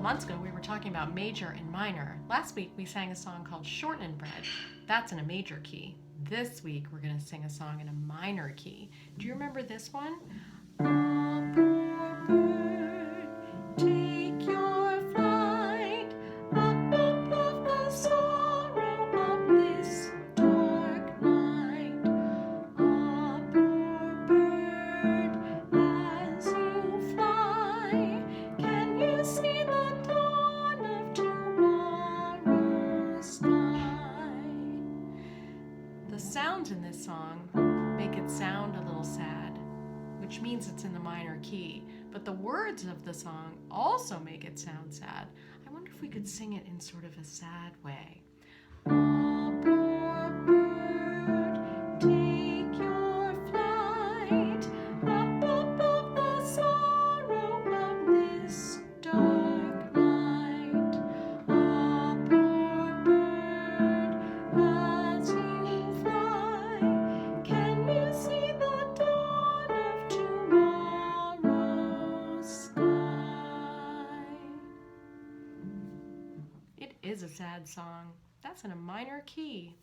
months ago, we were talking about major and minor. Last week, we sang a song called Shortening Bread. That's in a major key. This week, we're going to sing a song in a minor key. Do you remember this one? Ah, poor bird, take your flight up above the sorrow of this dark night. Ah, poor bird, as you fly, can you see the dawn of tomorrow's sky? The sounds in this song make it sound a little sad, which means it's in the minor key. But the words of the song also make it sound sad. I wonder if we could sing it in sort of a sad way. Ah, poor bird, take your flight up above the sorrow of this dark night. Ah, poor bird, as you fly, can you see the dawn of tomorrow's sky? It is a sad song. That's in a minor key.